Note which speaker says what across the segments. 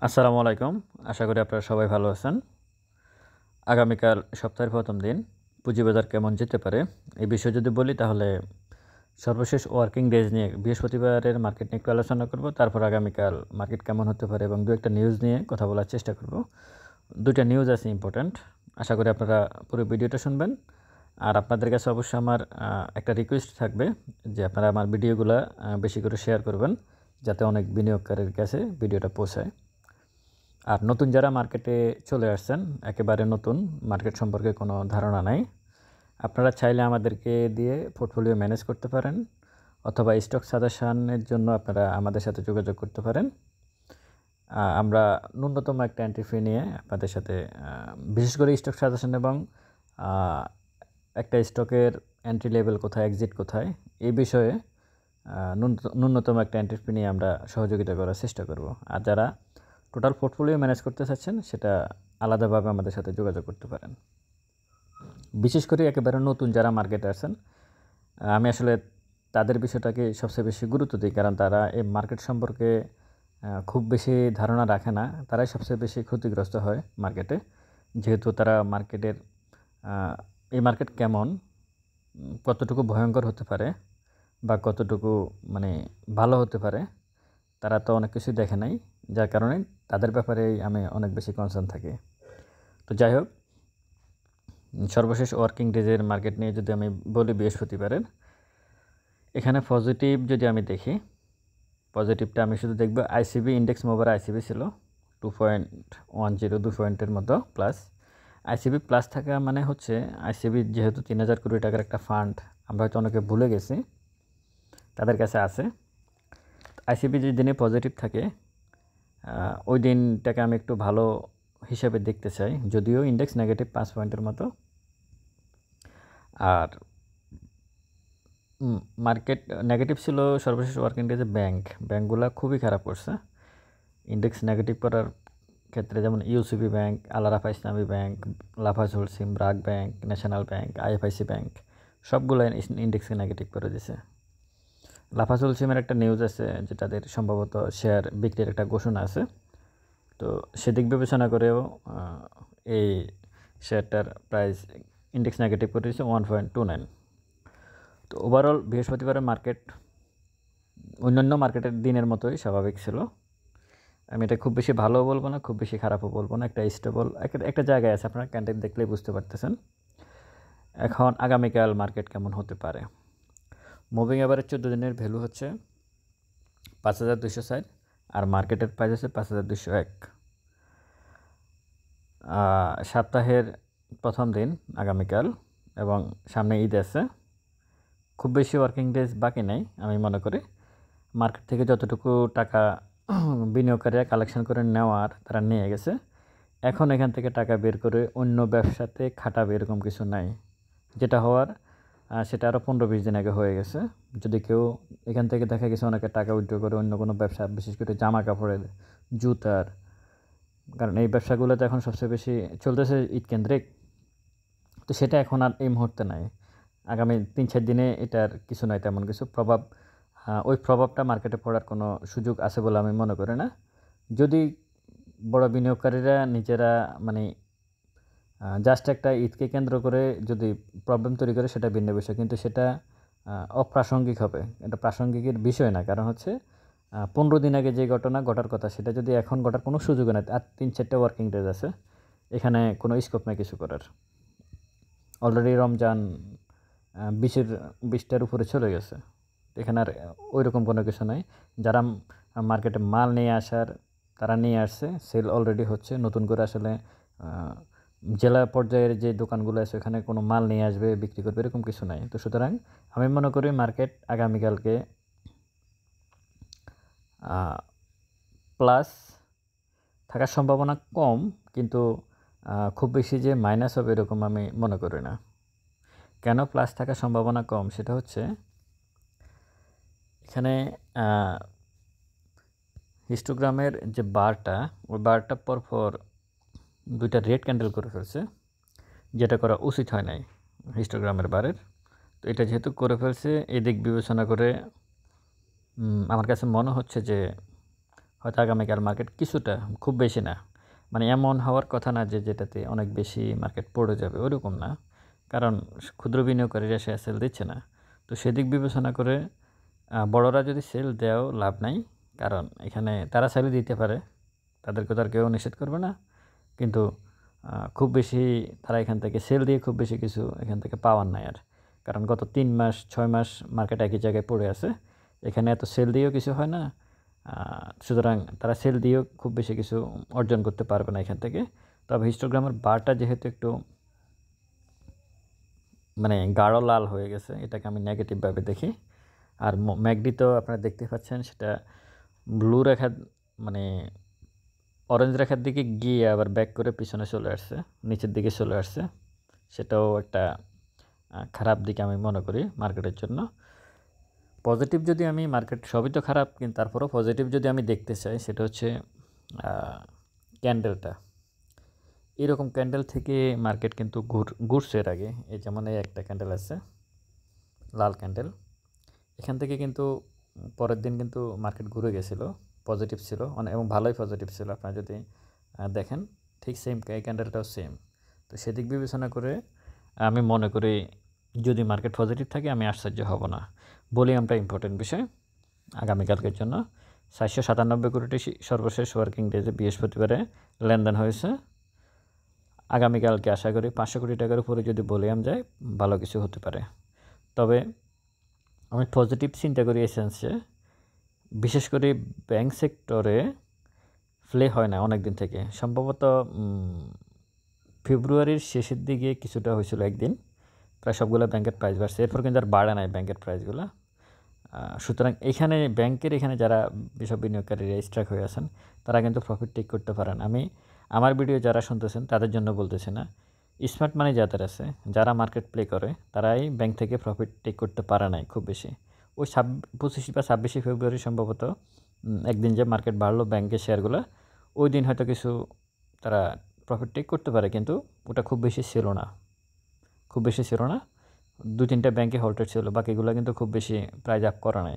Speaker 1: আসসালামু আলাইকুম। আশা করি আপনারা সবাই ভালো আছেন। আগামীকাল সপ্তাহের প্রথম দিন পুঁজিবাজার কেমন যেতে পারে এই বিষয়ে যদি বলি তাহলে সর্বশেষ ওয়ার্কিং ডেজ নিয়ে বৃহস্পতিবারের মার্কেট নিয়ে একটু আলোচনা করব। তারপর আগামীকাল মার্কেট কেমন হতে পারে এবং একটা নিউজ নিয়ে কথা বলার চেষ্টা করব। দুইটা নিউজ আছে ইম্পর্ট্যান্ট। আশা করি আপনারা পুরো ভিডিওটা শুনবেন। আর আপনাদের কাছে অবশ্যই আমার একটা রিকোয়েস্ট থাকবে যে আপনারা আমার ভিডিওগুলো বেশি করে শেয়ার করবেন যাতে অনেক বিনিয়োগকারীর কাছে ভিডিওটা পৌঁছায়। আর নতুন যারা মার্কেটে চলে আসছেন, একেবারে নতুন, মার্কেট সম্পর্কে কোনো ধারণা নাই, আপনারা চাইলে আমাদেরকে দিয়ে পোর্টফোলিও ম্যানেজ করতে পারেন অথবা স্টক সাজেশনের জন্য আপনারা আমাদের সাথে যোগাযোগ করতে পারেন। আমরা ন্যূনতম একটা এন্ট্রি ফি নিয়ে আপনাদের সাথে বিশেষ করে স্টক সাজেশন এবং একটা স্টকের এন্ট্রি লেভেল কোথায়, এক্সিট কোথায়, এই বিষয়ে ন্যূনতম একটা এন্ট্রি ফি নিয়ে আমরা সহযোগিতা করার চেষ্টা করব। আর যারা টোটাল পোর্টফোলিও ম্যানেজ করতে চাচ্ছেন সেটা আলাদাভাবে আমাদের সাথে যোগাযোগ করতে পারেন। বিশেষ করে একেবারে নতুন যারা মার্কেটে আছেন, আমি আসলে তাদের বিষয়টাকে সবচেয়ে বেশি গুরুত্ব দিই, কারণ তারা এই মার্কেট সম্পর্কে খুব বেশি ধারণা রাখে না। তারাই সবচেয়ে বেশি ক্ষতিগ্রস্ত হয় মার্কেটে, যেহেতু তারা মার্কেটের এই মার্কেট কেমন, কতটুকু ভয়ঙ্কর হতে পারে বা কতটুকু মানে ভালো হতে পারে, তারা তো অনেক কিছুই দেখে নাই, যার কারণে তাদের ব্যাপারেই আমি অনেক বেশি কনসার্ন থাকি। তো যাই হোক, সর্বশেষ ওয়ার্কিং ডেজের মার্কেট নিয়ে যদি আমি বলি বৃহস্পতিবারের, এখানে পজিটিভ যদি আমি দেখি, পজিটিভটা আমি শুধু দেখব আইসিবি ইন্ডেক্স মোবার আইসিবি ছিল 2.10, 2 পয়েন্টের মতো প্লাস। আইসিবি প্লাস থাকা মানে হচ্ছে আইসিবি যেহেতু 3,000 কোটি টাকার একটা ফান্ড, আমরা হয়তো অনেকে ভুলে গেছি, তাদের কাছে আছে। আইসিবি যে দিনে পজিটিভ থাকে ওই দিনটাকে আমি একটু ভালো হিসাবে দেখতে চাই, যদিও ইন্ডেক্স নেগেটিভ 5 পয়েন্টের মতো। আর মার্কেট নেগেটিভ ছিল সর্বশেষ ওয়ার্কিং ডেজে ব্যাঙ্কগুলো খুবই খারাপ করছে। ইন্ডেক্স নেগেটিভ করার ক্ষেত্রে যেমন ইউসিবি ব্যাংক, আল রাফা ইসলামী bank, লাফাজ Holcim, BRAC bank, national bank, IFIC bank, সবগুলো ইন্ডেক্সকে নেগেটিভ করে দিছে। লাফাজ হোলসিমের একটা নিউজ আছে যে তাদের সম্ভবত শেয়ার বিক্রির একটা ঘোষণা আছে, তো সেদিক বিবেচনা করেও এই শেয়ারটার প্রাইস ইন্ডেক্স নেগেটিভ করে দিয়েছে 1.29। তো ওভারঅল বৃহস্পতিবারের মার্কেট অন্যান্য মার্কেটের দিনের মতোই স্বাভাবিক ছিল। আমি এটা খুব বেশি ভালোও বলবো না, খুব বেশি খারাপও বলবো না, একটা স্টেবল একটা জায়গায় আছে, আপনারা ক্যান্ডেল দেখলেই বুঝতে পারতেছেন। এখন আগামীকাল মার্কেট কেমন হতে পারে। মুভিং এভারেজ 14 দিনের ভ্যালু হচ্ছে 5,260 আর মার্কেটের প্রাইস হচ্ছে 5,201। সপ্তাহের প্রথম দিন আগামীকাল এবং সামনে ঈদ আছে, খুব বেশি ওয়ার্কিং ডেজ বাকি নেই। আমি মনে করি মার্কেট থেকে যতটুকু টাকা বিনিয়োগকারীরা কালেকশন করে নেওয়ার তারা নিয়ে গেছে। এখন এখান থেকে টাকা বের করে অন্য ব্যবসাতে খাটাবে এরকম কিছু নাই। যেটা হওয়ার সেটা আরও 15-20 দিন আগে হয়ে গেছে। যদি কেউ এখান থেকে দেখা গেছে অনেকে টাকা উইথড্র করে অন্য কোনো ব্যবসা, বিশেষ করে জামা কাপড়ের, জুতার, কারণ এই ব্যবসাগুলোতে এখন সবচেয়ে বেশি চলতেছে ঈদ কেন্দ্রিক, তো সেটা এখন আর এই মুহূর্তে নাই। আগামী 3-4 দিনে এটার কিছু নাই, তেমন কিছু প্রভাব, ওই প্রভাবটা মার্কেটে পড়ার কোনো সুযোগ আছে বলে আমি মনে করি না। যদি বড় বিনিয়োগকারীরা নিজেরা মানে জাস্ট একটা ঈদকে কেন্দ্র করে যদি প্রবলেম তৈরি করে সেটা ভিন্ন বিষয়, কিন্তু সেটা অপ্রাসঙ্গিক হবে, এটা প্রাসঙ্গিকের বিষয় না। কারণ হচ্ছে 15 দিন আগে যে ঘটনা ঘটার কথা সেটা যদি এখন ঘটার কোনো সুযোগ নেই, আর 3-4টা ওয়ার্কিং ডেজ আছে, এখানে কোনো স্কোপ নেই কিছু করার। অলরেডি রমজান 20টার উপরে চলে গেছে, এখানে আর ওই রকম কোনো কিছু নাই। যারা মার্কেটে মাল নিয়ে আসার তারা নিয়ে আসছে, সেল অলরেডি হচ্ছে। নতুন করে আসলে জেলা পর্যায়ের যে দোকানগুলো আছে ওখানে কোনো মাল নিয়ে আসবে বিক্রি করবে এরকম কিছু নাই। তো সুতরাং আমি মনে করি মার্কেট আগামীকালকে প্লাস থাকার সম্ভাবনা কম, কিন্তু খুব বেশি যে মাইনাস হবে এরকম আমি মনে করি না। কেন প্লাস থাকার সম্ভাবনা কম সেটা হচ্ছে এখানে হিস্টোগ্রামের যে বারটা, ওই বারটা পরপর দুইটা রেড ক্যান্ডেল করে ফেলছে, যেটা করা উচিত হয় নাই হিস্টোগ্রামের বারের। তো এটা যেহেতু করে ফেলছে, এই দিক বিবেচনা করে আমার কাছে মনে হচ্ছে যে হয়তো আগামীকাল মার্কেট কিছুটা, খুব বেশি না, মানে এমন হওয়ার কথা না যে যেটাতে অনেক বেশি মার্কেট পড়ে যাবে, ওরকম না। কারণ ক্ষুদ্র বিনিয়োগকারীরা শেয়ার সেল দিচ্ছে না। তো সেদিক বিবেচনা করে বড়রা যদি সেল দেওয়াও লাভ নাই, কারণ এখানে তারা সেল দিতে পারে, তাদেরকে তো আর কেউ নিষেধ করবে না। কিন্তু খুব বেশি তারা এখান থেকে সেল দিয়ে খুব বেশি কিছু এখান থেকে পাওয়ার নাই আর। কারণ গত 3 মাস 6 মাস মার্কেট একই জায়গায় পড়ে আছে, এখানে এত সেল দিয়েও কিছু হয় না। সুতরাং তারা সেল দিয়েও খুব বেশি কিছু অর্জন করতে পারবে না এখান থেকে। তবে হিস্টোগ্রামের বারটা যেহেতু একটু মানে গাঢ় লাল হয়ে গেছে, এটাকে আমি নেগেটিভভাবে দেখি। আর ম্যাকডি তো আপনারা দেখতে পাচ্ছেন, সেটা ব্লু রেখা মানে অরেঞ্জ রেখার দিকে গিয়ে আবার ব্যাক করে পিছনে চলে আসছে, নিচের দিকে চলে আসছে। সেটাও একটা খারাপ দিক আমি মনে করি মার্কেটের জন্য। পজিটিভ যদি আমি, মার্কেট সবই তো খারাপ, কিন্তু তারপরেও পজিটিভ যদি আমি দেখতে চাই, সেটা হচ্ছে ক্যান্ডেলটা। এরকম ক্যান্ডেল থেকে মার্কেট কিন্তু ঘুরছে এর আগে। এই যেমন এই একটা ক্যান্ডেল আছে, লাল ক্যান্ডেল, এখান থেকে কিন্তু পরের দিন কিন্তু মার্কেট ঘুরে গেছিলো, পজিটিভ ছিল এবং ভালোই পজিটিভ ছিল। আপনারা যদি দেখেন, ঠিক সেম এই ক্যান্ডেলটাও সেম। তো সেদিক বিবেচনা করে আমি মনে করি যদি মার্কেট পজিটিভ থাকে আমি আশ্চর্য হব না। ভলিউমটা ইম্পর্টেন্ট বিষয় আগামীকালকের জন্য। 497 কোটি সর্বশেষ ওয়ার্কিং ডেজে বৃহস্পতিবারে লেনদেন হয়েছে। আগামীকালকে আশা করি 500 কোটি টাকার উপরে যদি ভলিউম যায়, ভালো কিছু হতে পারে। তবে আমি পজিটিভ চিন্তা করি এসেন্সে, বিশেষ করে ব্যাংক সেক্টরে ফ্লে হয় না অনেক দিন থেকে। সম্ভবত ফেব্রুয়ারির শেষের দিকে কিছুটা হয়েছিল একদিন, প্রায় সবগুলো ব্যাংকের প্রাইস বাড়ছে, এরপর কিন্তু আর বাড়ে নাই ব্যাংকের প্রাইসগুলো। সুতরাং এখানে ব্যাংকের এখানে যারা বিশপ বিনিয়োগকারীরা স্ট্রাইক হয়ে আছেন, তারা কিন্তু প্রফিট টেক করতে পারেন। আমি আমার ভিডিও যারা শুনতেছেন তাদের জন্য বলতেছি না, স্মার্ট মানি যাদের আছে, যারা মার্কেট প্লে করে, তারাই ব্যাংক থেকে প্রফিট টেক করতে পারে নাই খুব বেশি। ওই 25 বা 26 ফেব্রুয়ারি সম্ভবত একদিন যে মার্কেট বাড়লো ব্যাংকের শেয়ারগুলো, ওই দিন হয়তো কিছু তারা প্রফিট টেক করতে পারে, কিন্তু ওটা খুব বেশি ছিল না, খুব বেশি ছিল না। 2-3টা ব্যাংকে হল্টেড ছিল, বাকিগুলো কিন্তু খুব বেশি প্রাইস আপ করা নাই,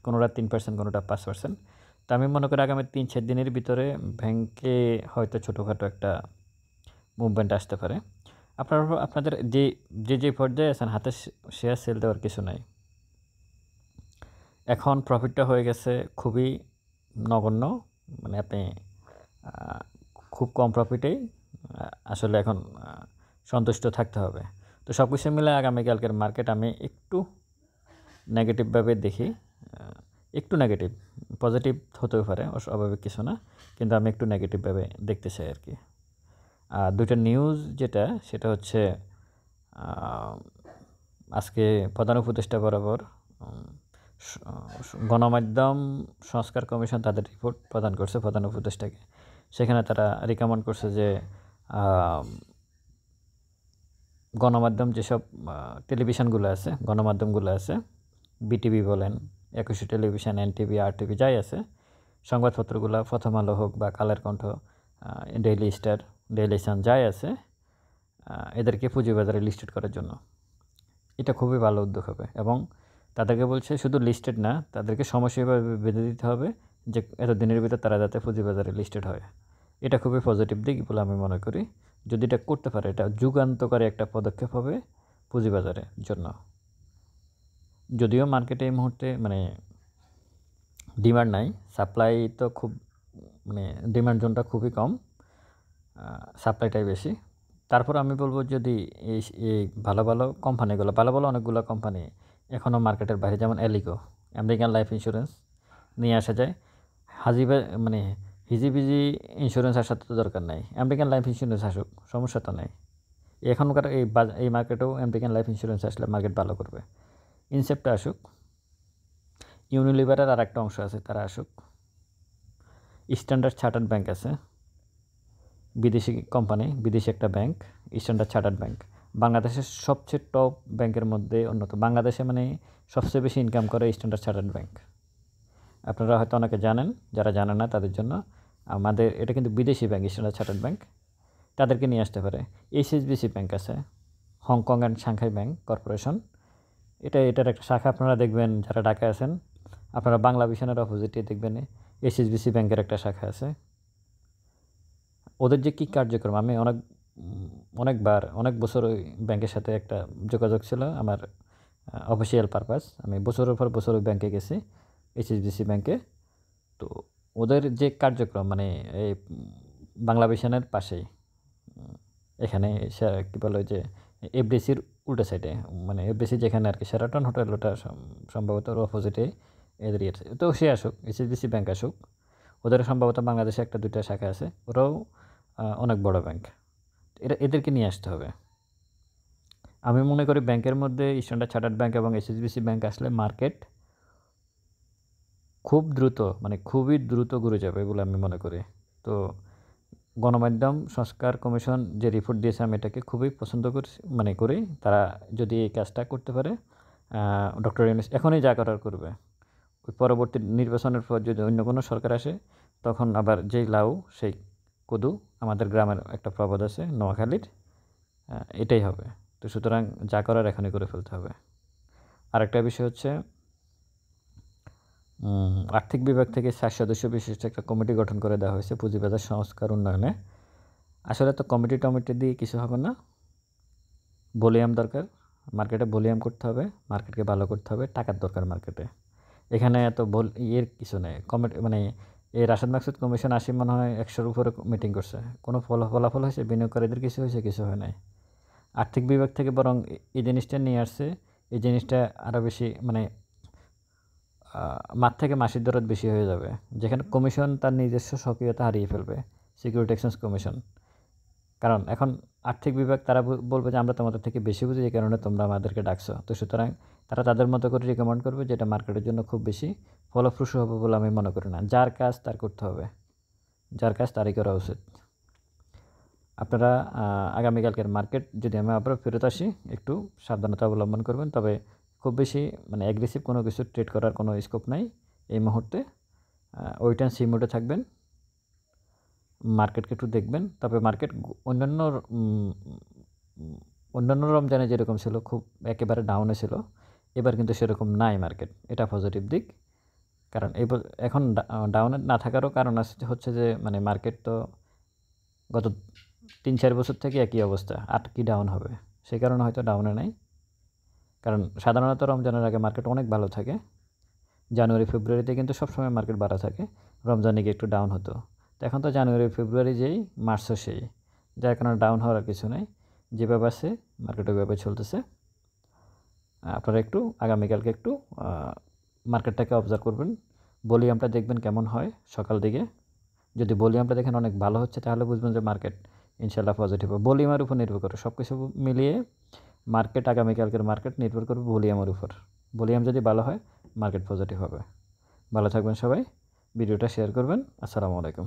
Speaker 1: কোনোটা 3%, কোনোটা 5%। তো আমি মনে করি আগামী 3-4 দিনের ভিতরে ব্যাংকে হয়তো ছোটোখাটো একটা মুভমেন্ট আসতে পারে। আপনাদের যে পর্যায়ে আছেন, হাতে শেয়ার সেল দেওয়ার কিছু নাই। এখন প্রফিটটা হয়ে গেছে খুবই নগণ্য, মানে আপনি খুব কম প্রফিটেই আসলে এখন সন্তুষ্ট থাকতে হবে। তো সব কিছু মিলে আগামীকালকের মার্কেট আমি একটু নেগেটিভভাবে দেখি, একটু নেগেটিভ, পজিটিভ হতেও পারে, অস্বাভাবিক কিছু না, কিন্তু আমি একটু নেগেটিভভাবে দেখতে চাই আর কি। আর দুইটা নিউজ যেটা, সেটা হচ্ছে আজকে প্রধান উপদেষ্টা বরাবর গণমাধ্যম সংস্কার কমিশন তাদের রিপোর্ট প্রদান করছে প্রধান উপদেষ্টাকে। সেখানে তারা রিকমেন্ড করছে যে গণমাধ্যম যেসব টেলিভিশনগুলো আছে, গণমাধ্যমগুলো আছে, বিটিভি বলেন, একুশে টেলিভিশন, এনটিভি, আরটিভি, যাই আছে, সংবাদপত্রগুলো প্রথম আলো হোক বা Kaler Kantho, daily star, Daily Sun, যাই আছে, এদেরকে পুঁজিবাজারে লিস্টেড করার জন্য। এটা খুবই ভালো উদ্যোগ হবে, এবং তাদেরকে বলছে শুধু লিস্টেড না, তাদেরকে সময়সীমা বেঁধে দিতে হবে যে এত দিনের ভিতর তারা যাতে পুঁজিবাজারে লিস্টেড হয়। এটা খুবই পজিটিভ দিক বলে আমি মনে করি। যদি এটা করতে পারে, এটা যুগান্তকারী একটা পদক্ষেপ হবে পুঁজিবাজারের জন্য। যদিও মার্কেটে এই মুহূর্তে মানে ডিমান্ড নাই, সাপ্লাই তো খুব, মানে ডিমান্ড জোনটা খুবই কম, সাপ্লাইটাই বেশি। তারপর আমি বলবো যদি এই ভালো ভালো কোম্পানিগুলো, ভালো ভালো অনেকগুলো কোম্পানি এখনও মার্কেটের বাইরে, যেমন এলিগো, আমেরিকান লাইফ ইন্স্যুরেন্স নিয়ে আসা যায়। মানে হিজিবিজি ইন্স্যুরেন্স আসার তো দরকার নাই, আমেরিকান লাইফ ইন্স্যুরেন্স আসুক, সমস্যা তো নেই। এখনকার এই মার্কেটেও আমেরিকান লাইফ ইন্স্যুরেন্স আসলে মার্কেট ভালো করবে। ইনসেপ্টটা আসুক, ইউনিলিভারের আর একটা অংশ আছে, তারা আসুক। স্ট্যান্ডার্ড চার্টার্ড ব্যাংক আছে, বিদেশি কোম্পানি, বিদেশি একটা ব্যাংক, স্ট্যান্ডার্ড চার্টার্ড ব্যাংক, বাংলাদেশের সবচেয়ে টপ ব্যাংকের মধ্যে অন্যতম। বাংলাদেশে মানে সবচেয়ে বেশি ইনকাম করে স্ট্যান্ডার্ড চার্টার্ড ব্যাংক। আপনারা হয়তো অনেকে জানেন, যারা জানেন না তাদের জন্য, আমাদের এটা কিন্তু বিদেশি ব্যাংক, স্ট্যান্ডার্ড চার্টার্ড ব্যাংক, তাদেরকে নিয়ে আসতে পারে। এইচএসবিসি ব্যাংক আছে, Hong Kong and Shanghai bank corporation, এটার একটা শাখা আপনারা দেখবেন যারা ঢাকায় আছেন, আপনারা বাংলা ভিশনের অপোজিটে দেখবেন এইচএসবিসি ব্যাংকের একটা শাখা আছে। ওদের যে কী কার্যক্রম, আমি অনেকবার অনেক বছর ওই ব্যাংকের সাথে একটা যোগাযোগ ছিল আমার, অফিসিয়াল পারপাস। আমি বছরের পর বছর ওই ব্যাংকে গেছি, এইচএসবিসি ব্যাংকে। তো ওদের যে কার্যক্রম মানে এই বাংলা ভিশনের পাশেই, এখানে কী বলে যে এফডিসির উল্টা সাইডে, মানে এফডিসি যেখানে আর কি শেরাটন হোটেল, ওটা সম্ভবত ওর অপোজিটে এদের ইয়েছে। তো সে আসুক, এইচএসবিসি ব্যাংক আসুক, ওদের সম্ভবত বাংলাদেশে একটা দুইটা শাখা আছে, ওরাও অনেক বড় ব্যাংক। এদেরকে নিয়ে আসতে হবে। আমি মনে করি ব্যাংকের মধ্যে স্ট্যান্ডার্ড চার্টার্ড ব্যাংক এবং এইচএসবিসি ব্যাংক আসলে মার্কেট খুব দ্রুত, মানে খুবই দ্রুত ঘুরে যাবে বলে আমি মনে করি। তো গণমাধ্যম সংস্কার কমিশন যে রিপোর্ট দিয়েছে, আমি এটাকে খুবই পছন্দ করি। তারা যদি এই কাজটা করতে পারে, ডক্টর ইউনূস এখনই যা করার করবে। ওই পরবর্তী নির্বাচনের পর যদি অন্য কোনো সরকার আসে, তখন আবার যেই লাউ সেই কদু, আমাদের গ্রামের একটা প্রবাদ আছে নোয়াখালীর, এটাই হবে। তো সুতরাং যা করার এখনই করে ফেলতে হবে। আরেকটা বিষয় হচ্ছে, আর্থিক বিভাগ থেকে 4 সদস্য বিশিষ্ট একটা কমিটি গঠন করে দেওয়া হয়েছে পুঁজিবাজার সংস্কার উন্নয়নে। আসলে তো কমিটি দিয়ে কিছু হবে না, ভলিউম দরকার, মার্কেটে ভলিউম করতে হবে, মার্কেটকে ভালো করতে হবে, টাকার দরকার মার্কেটে। এখানে এত ইয়ের কিছু নেই। মানে এই রাশেদ মাকসুদ কমিশন আসি মনে হয় 100-র উপরে মিটিং করছে, কোনো ফলাফল হয়েছে? বিনিয়োগকারীদের কিছু হয়েছে? কিছু হয় নাই। আর্থিক বিভাগ থেকে বরং এই জিনিসটা নিয়ে আসছে, এই জিনিসটা আরও বেশি, মানে মাঠ থেকে মাসির দরদ বেশি হয়ে যাবে, যেখানে কমিশন তার নিজস্ব সক্রিয়তা হারিয়ে ফেলবে, সিকিউরিটি এক্সচেঞ্জ কমিশন। কারণ এখন আর্থিক বিভাগ তারা বলবে যে আমরা তোমাদের থেকে বেশি বুঝি, এই কারণে তোমরা আমাদেরকে ডাকছো। তো সুতরাং তারা তাদের মতো করে রিকমেন্ড করবে, যেটা মার্কেটের জন্য খুব বেশি ফলপ্রসূ হবে বলে আমি মনে করি না। যার কাজ তার করতে হবে, যার কাজ তারই করা উচিত। আপনারা আগামীকালকের মার্কেট যদি আমি আবার ফেরত আসি, একটু সাবধানতা অবলম্বন করবেন। তবে খুব বেশি মানে অ্যাগ্রেসিভ কোনো কিছু ট্রেড করার কোনো স্কোপ নাই এই মুহূর্তে। ওয়েট অ্যান্ড সি মোডে থাকবেন, মার্কেটকে একটু দেখবেন। তবে মার্কেট অন্যান্য রমজানে যেরকম ছিল, খুব একেবারে ডাউনে ছিল, এবার কিন্তু সেরকম নাই মার্কেট। এটা পজিটিভ দিক। কারণ এখন ডাউনে না থাকারও কারণ হচ্ছে যে মানে মার্কেট তো গত 3-4 বছর থেকে একই অবস্থা, আর কি ডাউন হবে? সেই কারণে হয়তো ডাউনে নাই। কারণ সাধারণত রমজানের আগে মার্কেট অনেক ভালো থাকে। জানুয়ারি ফেব্রুয়ারিতে কিন্তু সবসময় মার্কেট বাড়া থাকে, রমজানে গিয়ে একটু ডাউন হতো। তো এখন তো জানুয়ারি ফেব্রুয়ারি যেই, মার্চও সেই, যার কারণে ডাউন হওয়ার আর কিছু নেই। যেভাবে আছে মার্কেট ওইভাবে চলতেছে। আপনারা একটু আগামীকালকে একটু মার্কেটটাকে অবজার্ভ করবেন, ভলিউমটা দেখবেন কেমন হয় সকাল দিকে। যদি ভলিউমটা দেখেন অনেক ভালো হচ্ছে, তাহলে বুঝবেন যে মার্কেট ইনশাল্লাহ পজিটিভ হবে। ভলিউমের উপর নির্ভর করে, সব কিছু মিলিয়ে মার্কেট, আগামীকালকের মার্কেট নির্ভর করবে ভলিউমের উপর। ভলিউম যদি ভালো হয়, মার্কেট পজিটিভ হবে। ভালো থাকবেন সবাই, ভিডিওটা শেয়ার করবেন। আসসালামু আলাইকুম।